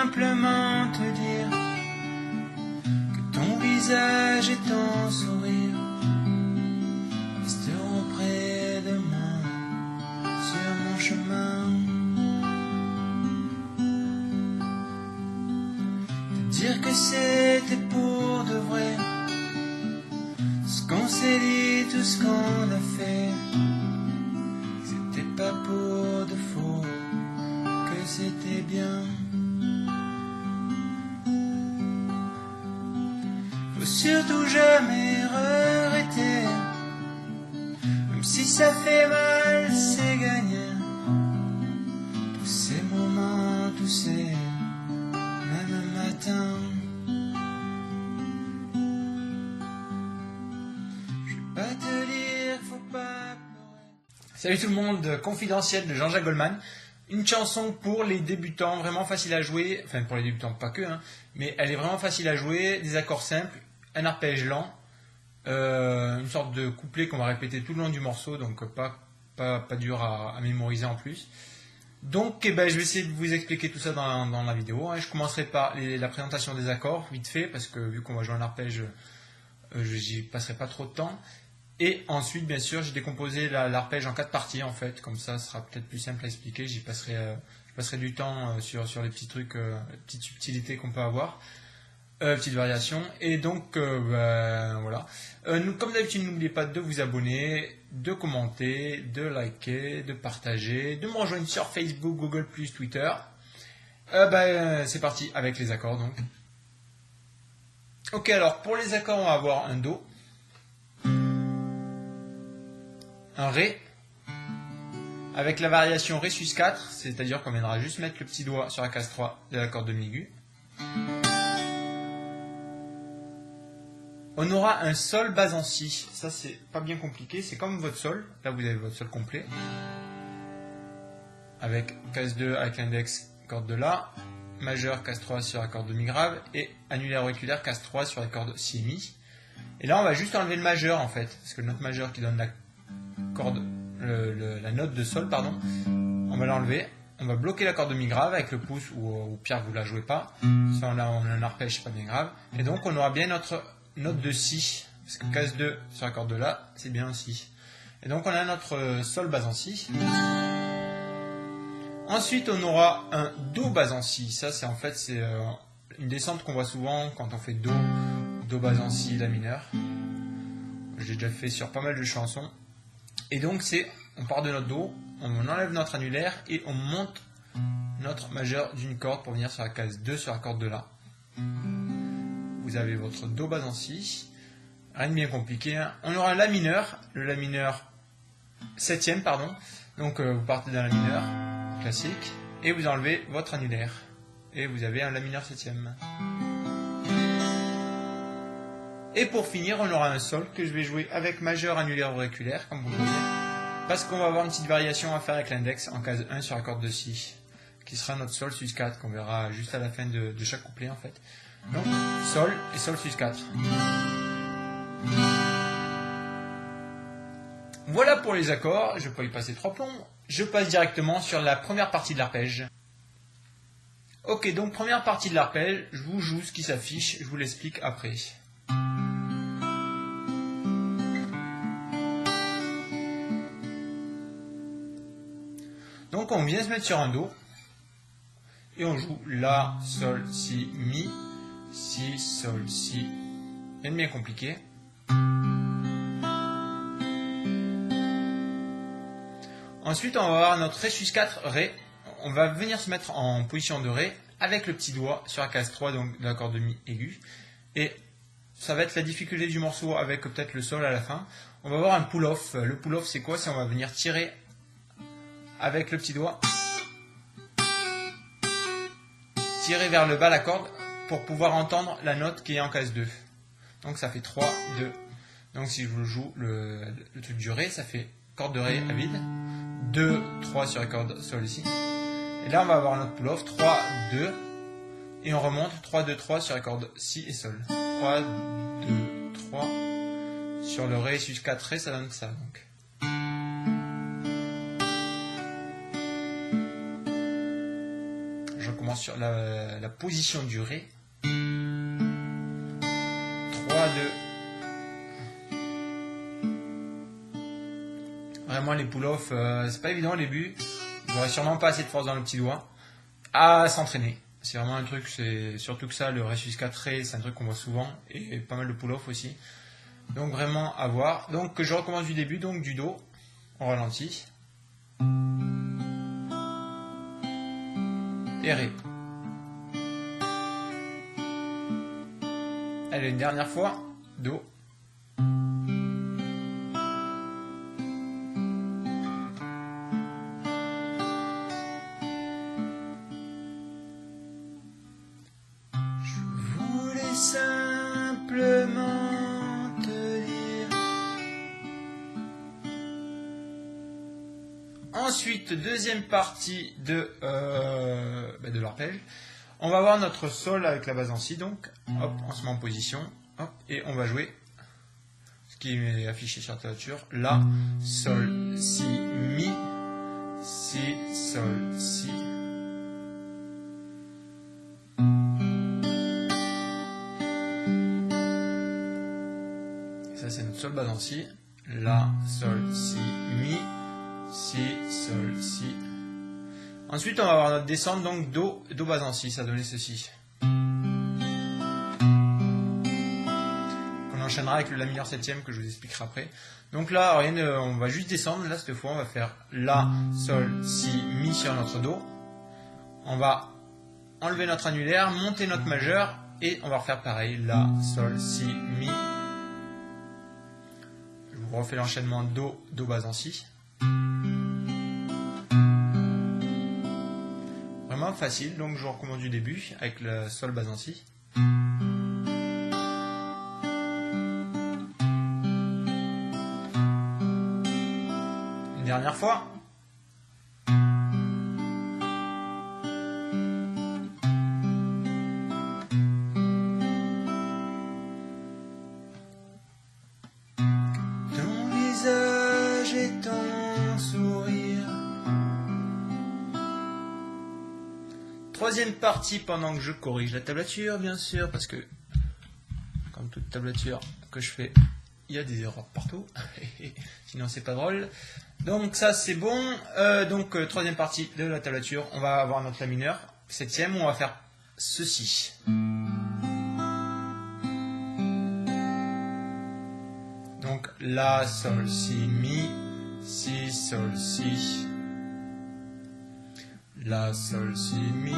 simplement te dire que ton visage et ton sourire resteront près de moi sur mon chemin. Te dire que c'était pour de vrai, ce qu'on s'est dit, tout ce qu'on a fait, c'était pas pour de faux, que c'était bien. Faut surtout jamais regretter, même si ça fait mal, c'est gagné. Tous ces moments, tous ces mêmes matins. Je vais pas te dire, faut pas pleurer. Salut tout le monde, Confidentiel de Jean-Jacques Goldman. Une chanson pour les débutants, vraiment facile à jouer, enfin pour les débutants pas que, hein, mais elle est vraiment facile à jouer, des accords simples, un arpège lent, une sorte de couplet qu'on va répéter tout le long du morceau, donc pas dur à mémoriser en plus. Donc je vais essayer de vous expliquer tout ça dans la vidéo, hein. Je commencerai par la présentation des accords, vite fait, parce que vu qu'on va jouer un arpège, j'y passerai pas trop de temps. Et ensuite, bien sûr, j'ai décomposé l'arpège en 4 parties, en fait. Comme ça, ce sera peut-être plus simple à expliquer. Je passerai du temps sur les petits trucs, les petites subtilités qu'on peut avoir, petites variations. Et donc, voilà. Comme d'habitude, n'oubliez pas de vous abonner, de commenter, de liker, de partager, de me rejoindre sur Facebook, Google+, Twitter. C'est parti avec les accords, donc. Ok, alors, pour les accords, on va avoir un Do, un Ré, avec la variation Ré sus 4, c'est-à-dire qu'on viendra juste mettre le petit doigt sur la case 3 de la corde demi-aiguë. On aura un Sol bas en Si, ça c'est pas bien compliqué, c'est comme votre Sol, là vous avez votre Sol complet, avec case 2 avec l'index, corde de La, majeur case 3 sur la corde demi grave, et annulaire auriculaire case 3 sur la corde Si et Mi. Et là on va juste enlever le majeur en fait, parce que le note majeur qui donne la corde, la note de Sol, pardon, on va l'enlever, on va bloquer la corde de Mi grave avec le pouce, ou au pire vous la jouez pas, si on a un arpège c'est pas bien grave, et donc on aura bien notre note de Si, parce que case 2 sur la corde de La, c'est bien un Si. Et donc on a notre Sol bas en Si. Ensuite on aura un Do bas en Si, ça c'est en fait c'est une descente qu'on voit souvent quand on fait Do, Do bas en Si, La mineur. J'ai déjà fait sur pas mal de chansons. Et donc on part de notre Do, on enlève notre annulaire et on monte notre majeur d'une corde pour venir sur la case 2 sur la corde de La. Vous avez votre Do bas en Si, rien de bien compliqué, hein. On aura un La mineur, le La mineur 7ème, pardon. Donc vous partez d'un La mineur classique et vous enlevez votre annulaire. Et vous avez un La mineur 7ème. Et pour finir, on aura un Sol que je vais jouer avec majeur annulaire auriculaire, comme vous le voyez, parce qu'on va avoir une petite variation à faire avec l'index en case 1 sur la corde de Si, qui sera notre Sol sus 4, qu'on verra juste à la fin de chaque couplet en fait. Donc, Sol et Sol sus 4. Voilà pour les accords, je ne vais pas y passer 3 plombs, je passe directement sur la première partie de l'arpège. Ok, donc première partie de l'arpège, je vous joue ce qui s'affiche, je vous l'explique après. Donc on vient se mettre sur un Do, et on joue La, Sol, Si, Mi, Si, Sol, Si, rien de bien compliqué. Ensuite on va avoir notre Ré sus 4, Ré, on va venir se mettre en position de Ré, avec le petit doigt sur la case 3, donc de la corde de Mi aiguë, et ça va être la difficulté du morceau avec peut-être le Sol à la fin. On va avoir un pull-off, le pull-off c'est quoi? C'est on va venir tirer avec le petit doigt, tirer vers le bas la corde pour pouvoir entendre la note qui est en case 2. Donc ça fait 3, 2. Donc si je vous joue le truc du Ré, ça fait corde de Ré à vide, 2, 3 sur la corde Sol ici. Et là on va avoir notre pull-off, 3, 2, et on remonte 3, 2, 3 sur la corde Si et Sol. 3, 2, 3, sur le Ré sus 4 Ré, ça donne ça donc. je recommence sur la position du Ré. 3, 2. Vraiment les pull-off, c'est pas évident au début. J'aurais sûrement pas assez de force dans le petit doigt. À s'entraîner. C'est vraiment un truc, c'est surtout que ça, le Ré sus 4 Ré, c'est un truc qu'on voit souvent. Et pas mal de pull-off aussi. Donc vraiment à voir. Donc je recommence du début, donc du Do. On ralentit. Et Ré. Allez, une dernière fois. Do. Je voulais simplement te dire. Ensuite, deuxième partie de l'arpège. On va voir notre sol avec la base en si, donc hop, on se met en position, hop, et on va jouer ce qui est affiché sur la tablature, La, Sol, Si, Mi, Si, Sol, Si. Et ça c'est notre sol base en si, La, Sol, Si, Mi, Si, Sol, Si. Ensuite, on va avoir notre descente, donc Do, Do base en si, ça donnait ceci. On enchaînera avec le La mineur septième que je vous expliquerai après. Donc là, rien, on va juste descendre. Là, cette fois, on va faire La, Sol, Si, Mi sur notre Do. On va enlever notre annulaire, monter notre majeur et on va refaire pareil. La, Sol, Si, Mi. Je vous refais l'enchaînement Do, Do base en si. Vraiment facile, donc je recommence du début avec le sol base en si. Une dernière fois. Ton visage et ton sourire. Troisième partie pendant que je corrige la tablature, bien sûr, parce que, comme toute tablature que je fais, il y a des erreurs partout, sinon c'est pas drôle. Donc ça c'est bon. Troisième partie de la tablature, on va avoir notre La mineur, septième, on va faire ceci. Donc La, Sol, Si, Mi, Si, Sol, Si. La, Sol, Si, Mi,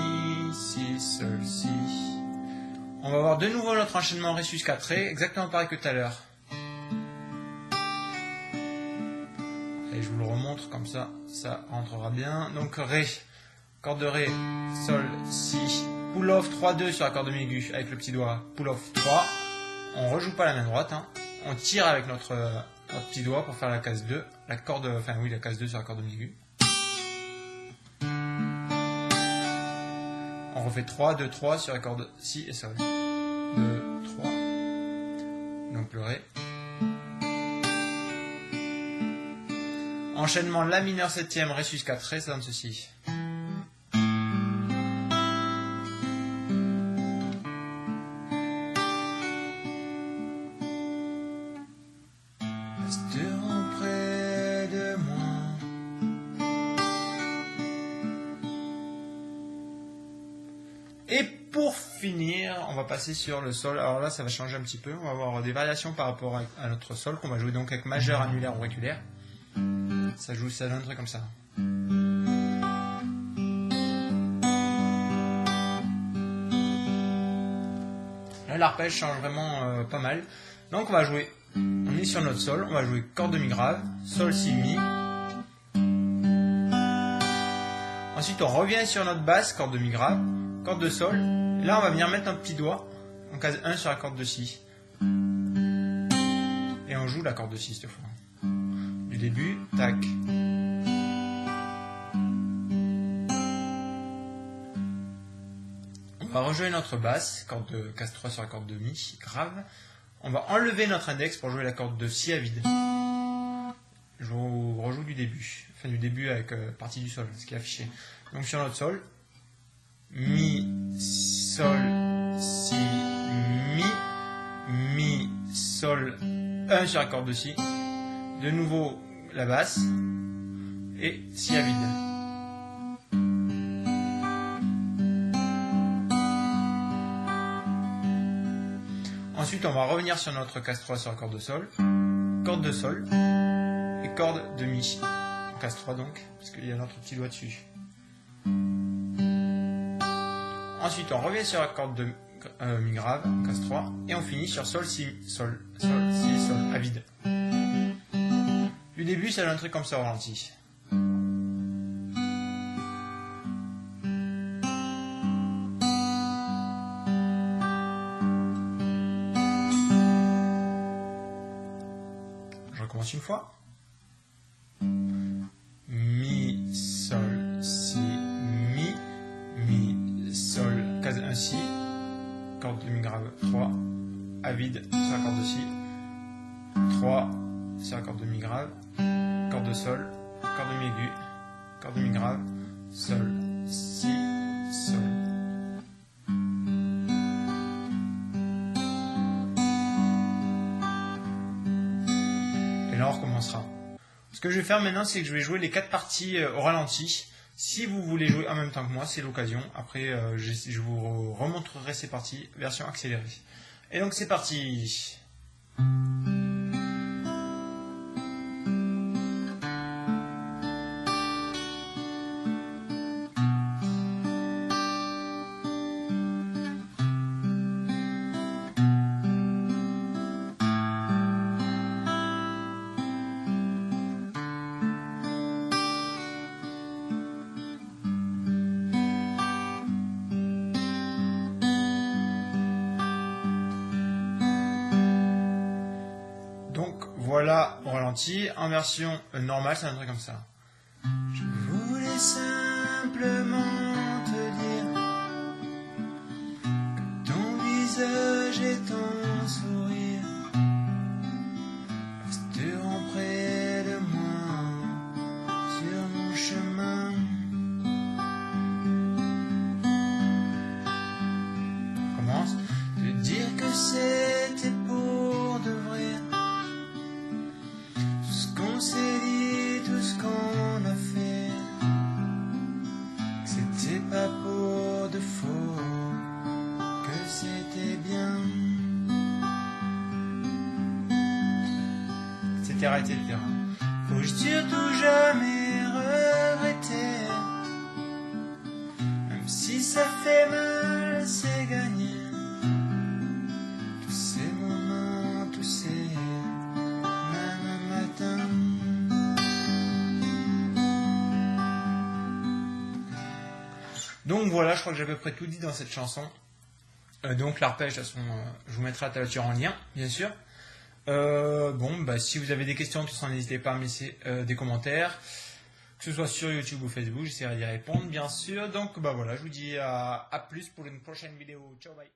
Si, Sol, Si. On va voir de nouveau notre enchaînement Ré sus 4 Ré, exactement pareil que tout à l'heure. Et je vous le remontre comme ça, ça rentrera bien. Donc Ré, corde de Ré, Sol, Si, pull off 3-2 sur la corde de mi aigu avec le petit doigt, pull off 3. On rejoue pas la main droite, hein. On tire avec notre petit doigt pour faire la case 2, la case 2 sur la corde de mi aigu. On refait 3, 2, 3 sur la corde Si et Sol. 2, 3. Donc le Ré. Enchaînement La mineur septième, Ré sus 4 Ré, ça donne ceci. Resteront près de moi. Et pour finir, on va passer sur le sol. Alors là, ça va changer un petit peu. On va avoir des variations par rapport à notre sol qu'on va jouer donc avec majeur, annulaire, auriculaire. Ça donne un truc comme ça. Là, l'arpège change vraiment pas mal. Donc on va jouer. On est sur notre sol. On va jouer corde de mi grave, Sol, Si, Mi. Ensuite, on revient sur notre basse, corde de mi grave, corde de Sol. Et là, on va venir mettre un petit doigt en case 1 sur la corde de Si. Et on joue la corde de Si cette fois. Du début, tac. On va rejouer notre basse, corde de case 3 sur la corde de Mi, grave. On va enlever notre index pour jouer la corde de Si à vide. Je rejoue du début, enfin du début avec partie du sol, ce qui est affiché. Donc sur notre sol, mi, sol, si, mi, sol, 1 sur la corde de si, de nouveau la basse, et si à vide. Ensuite, on va revenir sur notre casse-3 sur la corde de sol, corde de sol, et corde de mi. Casse-3 donc, parce qu'il y a notre petit doigt dessus. Ensuite, on revient sur la corde de mi grave, casse-3, et on finit sur sol, si, sol, sol, si, sol, à vide. Du début, ça donne un truc comme ça au ralenti. Je recommence une fois. Mi, sol, si, mi, sol, case 1, si, corde de mi grave 3, à vide sur la corde de si, 3 sur la corde de mi grave, corde de sol, corde de mi aigu, corde de mi grave, sol, si, sol. Et là on recommencera. Ce que je vais faire maintenant, c'est que je vais jouer les 4 parties au ralenti. Si vous voulez jouer en même temps que moi, c'est l'occasion. Après, je vous remontrerai ces parties version accélérée. Et donc c'est parti. Voilà au ralenti, en version normale, ça donnerait comme ça. Je voulais simplement te dire que ton visage et ton sourire resteront près de moi sur mon chemin. On commence. Te dire que c'était pour de vrai. On s'est dit tout ce qu'on a fait, que c'était pas pour de faux, que c'était bien, etc. etc. Faut surtout jamais regretter, même si ça fait mal, c'est gagné. Tous ces moments, tous ces Donc voilà, je crois que j'ai à peu près tout dit dans cette chanson. Donc l'arpège, de toute façon, je vous mettrai la tablature en lien, bien sûr. Si vous avez des questions, tout ça, n'hésitez pas à me laisser des commentaires, que ce soit sur YouTube ou Facebook, j'essaierai d'y répondre, bien sûr. Donc voilà, je vous dis à plus pour une prochaine vidéo. Ciao, bye.